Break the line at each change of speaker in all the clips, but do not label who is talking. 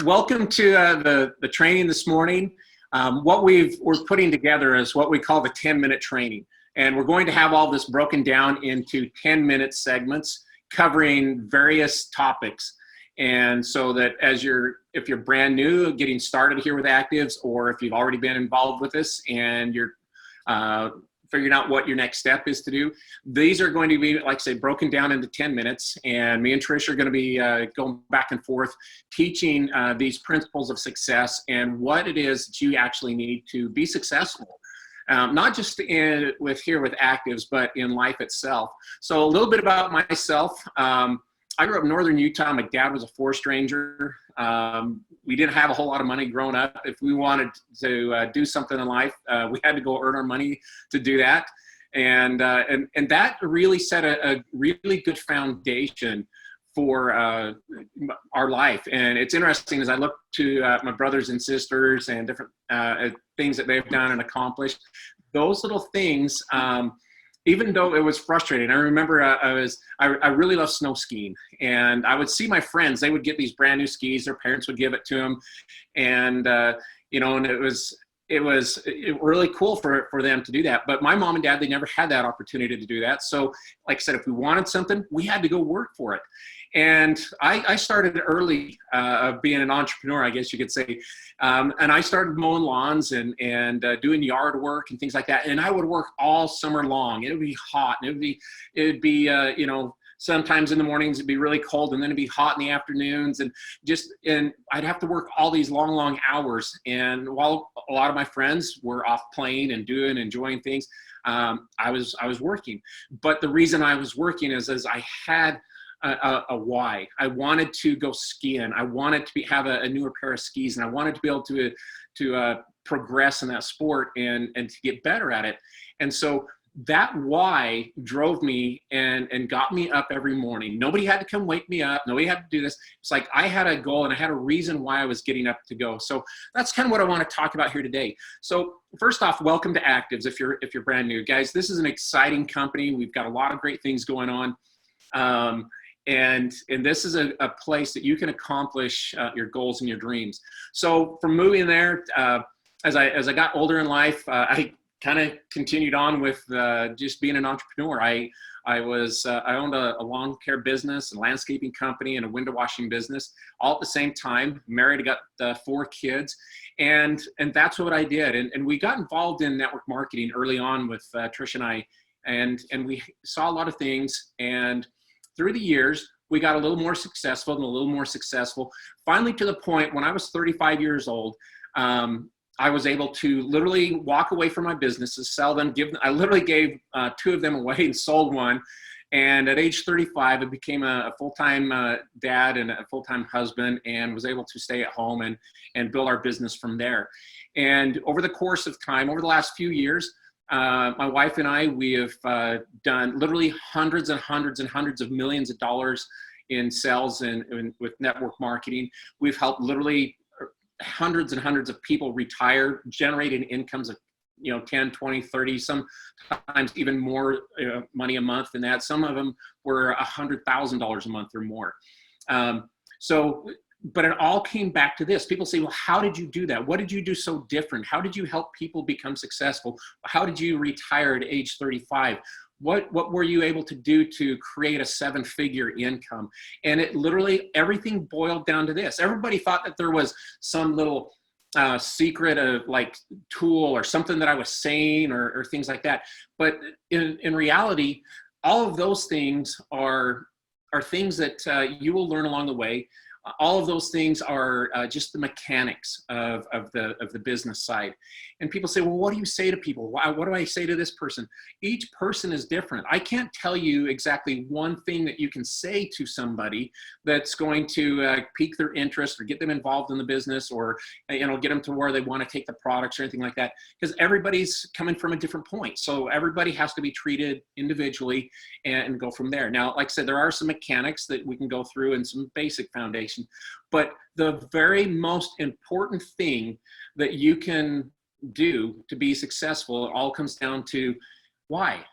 welcome to the training this morning. What we're putting together is what we call the 10-minute training. And we're going to have all this broken down into 10-minute segments covering various topics. And so that if you're brand new, getting started here with ACTIVZ, or if you've already been involved with this and you're figuring out what your next step is to do, these are going to be, like I say, broken down into 10 minutes. And me and Trish are going to be going back and forth teaching these principles of success and what it is that you actually need to be successful. Not just here with ACTIVZ, but in life itself. So a little bit about myself. I grew up in northern Utah. My dad was a forest ranger. We didn't have a whole lot of money growing up. If we wanted to do something in life, we had to go earn our money to do that. And that really set a really good foundation for our life. And it's interesting as I look to my brothers and sisters and different things that they've done and accomplished, those little things, even though it was frustrating. I remember I really loved snow skiing, and I would see my friends, they would get these brand new skis, their parents would give it to them. And, and it was really cool for them to do that. But my mom and dad, they never had that opportunity to do that. So like I said, if we wanted something, we had to go work for it. And I started early being an entrepreneur, I guess you could say. And I started mowing lawns and doing yard work and things like that. And I would work all summer long. It would be hot, and it would be sometimes in the mornings it'd be really cold, and then it'd be hot in the afternoons, and I'd have to work all these long hours. And while a lot of my friends were off playing and enjoying things, I was working. But the reason I was working is I had a why. I wanted to go skiing. I wanted to have a newer pair of skis, and I wanted to be able to progress in that sport and to get better at it. And so that why drove me and got me up every morning. Nobody had to come wake me up. Nobody had to do this. It's like I had a goal and I had a reason why I was getting up to go. So that's kind of what I want to talk about here today. So first off, welcome to ACTIVZ if you're brand new. Guys, this is an exciting company. We've got a lot of great things going on. And this is a place that you can accomplish your goals and your dreams. So from moving there, as I got older in life, I kind of continued on with just being an entrepreneur. I owned a lawn care business, a landscaping company, and a window washing business, all at the same time. Married, I got 4 kids, and that's what I did. And we got involved in network marketing early on with Trish and I, and we saw a lot of things. And through the years, we got a little more successful and a little more successful. Finally, to the point when I was 35 years old, I was able to literally walk away from my businesses, sell them, I literally gave 2 of them away and sold one. And at age 35, I became a full-time dad and a full-time husband, and was able to stay at home and build our business from there. And over the course of time, over the last few years, my wife and I, we have done literally hundreds and hundreds and hundreds of millions of dollars in sales and with network marketing. We've helped literally hundreds and hundreds of people retire, generating incomes of 10, 20, 30, sometimes even more money a month than that. Some of them were $100,000 a month or more. But it all came back to this. People say, well, how did you do that? What did you do so different? How did you help people become successful? How did you retire at age 35? What were you able to do to create a 7-figure income? And it literally, everything boiled down to this. Everybody thought that there was some little secret of like tool or something that I was saying or things like that. But in reality, all of those things are things that you will learn along the way. All of those things are just the mechanics of the business side. And people say, well, what do you say to people? What do I say to this person? Each person is different. I can't tell you exactly one thing that you can say to somebody that's going to pique their interest or get them involved in the business, or get them to where they want to take the products or anything like that, because everybody's coming from a different point. So everybody has to be treated individually and go from there. Now, like I said, there are some mechanics that we can go through and some basic foundation. But the very most important thing that you can do to be successful, it all comes down to why.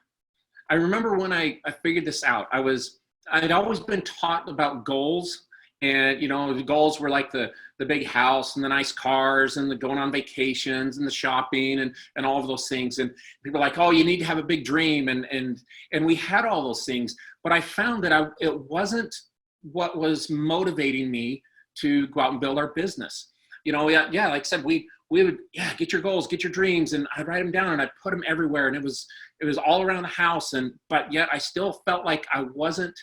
I remember when I figured this out, I'd always been taught about goals And, you know, the goals were like the big house and the nice cars and the going on vacations and the shopping and all of those things. And people were like, oh, you need to have a big dream. And we had all those things. But I found that it wasn't what was motivating me to go out and build our business. You know, yeah, like I said, we would, yeah, get your goals, get your dreams. And I'd write them down and I'd put them everywhere. And it was all around the house. But yet I still felt like I wasn't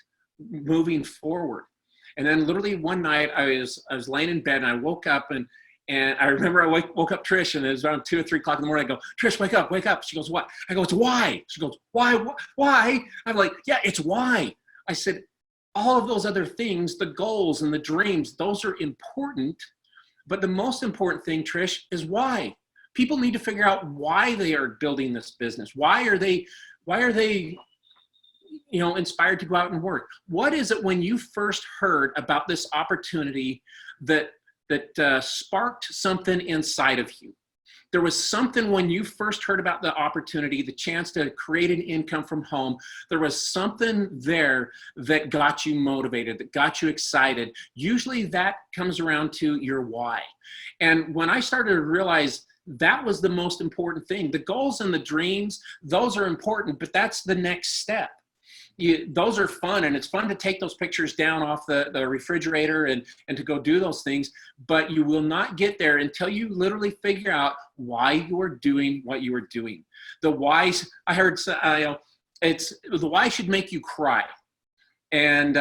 moving forward. And then literally one night I was laying in bed and I woke up and I remember I woke up Trish, and it was around 2 or 3 o'clock in the morning. I go, Trish, wake up, wake up. She goes, what? I go, it's why. She goes, why? I'm like, yeah, it's why. I said, all of those other things, the goals and the dreams, those are important. But the most important thing, Trish, is why. People need to figure out why they are building this business. Why are they, you know, inspired to go out and work? What is it when you first heard about this opportunity that sparked something inside of you? There was something when you first heard about the opportunity, the chance to create an income from home. There was something there that got you motivated, that got you excited. Usually that comes around to your why. And when I started to realize that was the most important thing, the goals and the dreams, those are important, but that's the next step. Those are fun, and it's fun to take those pictures down off the refrigerator and to go do those things, but you will not get there until you literally figure out why you are doing what you are doing. The whys, I heard, the why should make you cry. And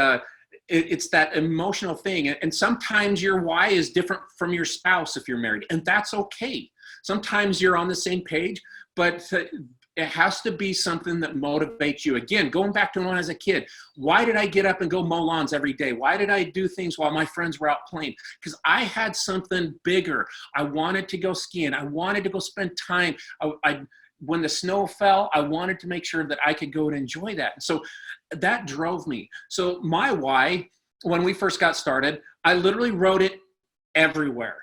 it's that emotional thing. And sometimes your why is different from your spouse if you're married, and that's okay. Sometimes you're on the same page, but it has to be something that motivates you. Again, going back to when I was a kid, why did I get up and go mow lawns every day? Why did I do things while my friends were out playing? Because I had something bigger. I wanted to go skiing. I wanted to go spend time. When the snow fell, I wanted to make sure that I could go and enjoy that. So that drove me. So my why, when we first got started, I literally wrote it everywhere.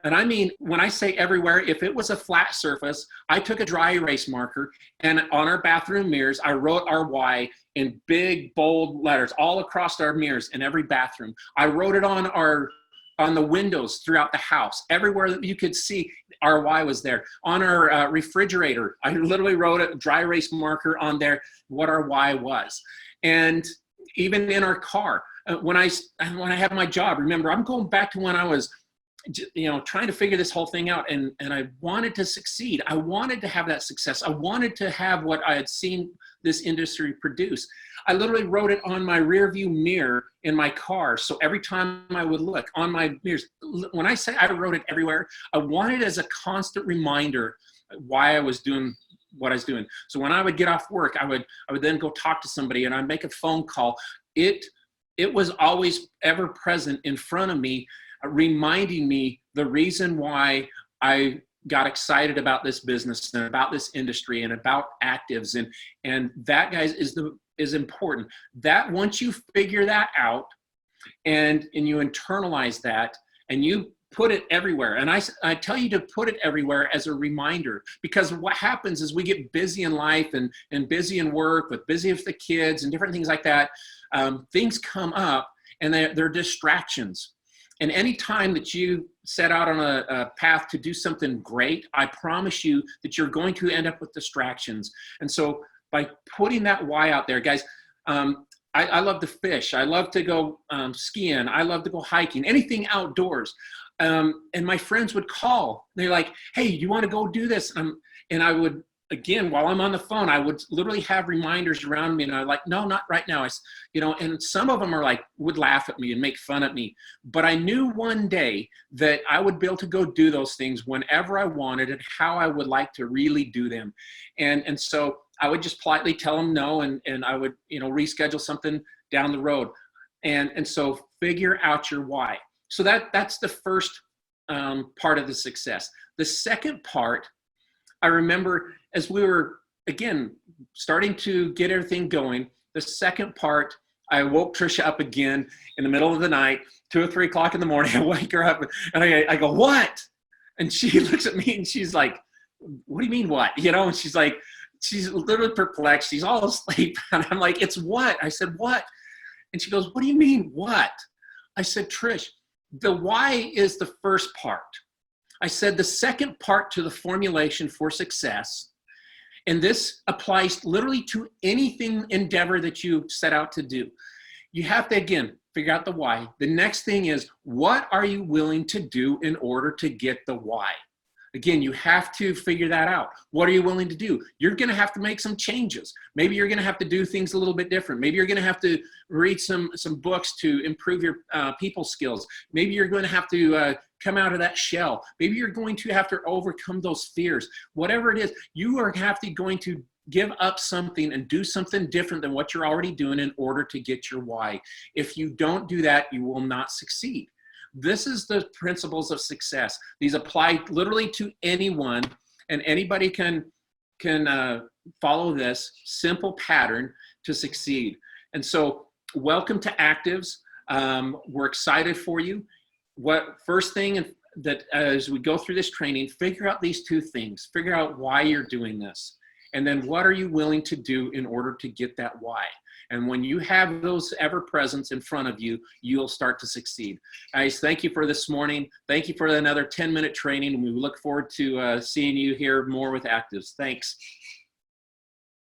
And I mean, when I say everywhere, if it was a flat surface, I took a dry erase marker and on our bathroom mirrors, I wrote our why in big, bold letters all across our mirrors in every bathroom. I wrote it on the windows throughout the house. Everywhere that you could see, our why was there. On our refrigerator, I literally wrote a dry erase marker on there what our why was. And even in our car, when I had my job, remember, I'm going back to when I was, you know, trying to figure this whole thing out, and I wanted to succeed. I wanted to have that success. I wanted to have what I had seen this industry produce. I literally wrote it on my rear view mirror in my car. So every time I would look on my mirrors, when I say I wrote it everywhere, I wanted it as a constant reminder why I was doing what I was doing. So when I would get off work, I would then go talk to somebody and I'd make a phone call. It was always ever present in front of me, reminding me the reason why I got excited about this business and about this industry and about ACTIVZ. And that, guys, is important. That once you figure that out and you internalize that and you put it everywhere, and I tell you to put it everywhere as a reminder, because what happens is we get busy in life and busy in work, busy with the kids and different things like that. Things come up and they're distractions. And any time that you set out on a path to do something great, I promise you that you're going to end up with distractions. And so by putting that why out there, guys, I love to fish. I love to go skiing. I love to go hiking, anything outdoors. And my friends would call. They're like, hey, you want to go do this? And I would, again, while I'm on the phone, I would literally have reminders around me, and I'm like, no, not right now. And some of them are like, would laugh at me and make fun of me. But I knew one day that I would be able to go do those things whenever I wanted and how I would like to really do them. And so I would just politely tell them no, and I would, reschedule something down the road. And so figure out your why. So that's the first part of the success. The second part, I remember as we were, again, starting to get everything going, the second part, I woke Trisha up again in the middle of the night, 2 or 3 o'clock in the morning. I wake her up and I go, what? And she looks at me and she's like, what do you mean what? And she's like, she's literally perplexed. She's all asleep. And I'm like, it's what? I said, what? And she goes, what do you mean what? I said, Trish, the why is the first part. I said the second part to the formulation for success, and this applies literally to anything endeavor that you set out to do. You have to, again, figure out the why. The next thing is, what are you willing to do in order to get the why? Again, you have to figure that out. What are you willing to do? You're going to have to make some changes. Maybe you're going to have to do things a little bit different. Maybe you're going to have to read some books to improve your people skills. Maybe you're going to have to come out of that shell. Maybe you're going to have to overcome those fears. Whatever it is, you are going to give up something and do something different than what you're already doing in order to get your why. If you don't do that, you will not succeed. This is the principles of success. These apply literally to anyone, and anybody can follow this simple pattern to succeed. And so welcome to ACTIVZ. We're excited for you. First thing that as we go through this training, figure out these two things. Figure out why you're doing this. And then what are you willing to do in order to get that why? And when you have those ever presents in front of you, you'll start to succeed. Guys, thank you for this morning. Thank you for another 10-minute training. And we look forward to seeing you here more with ACTIVZ. Thanks.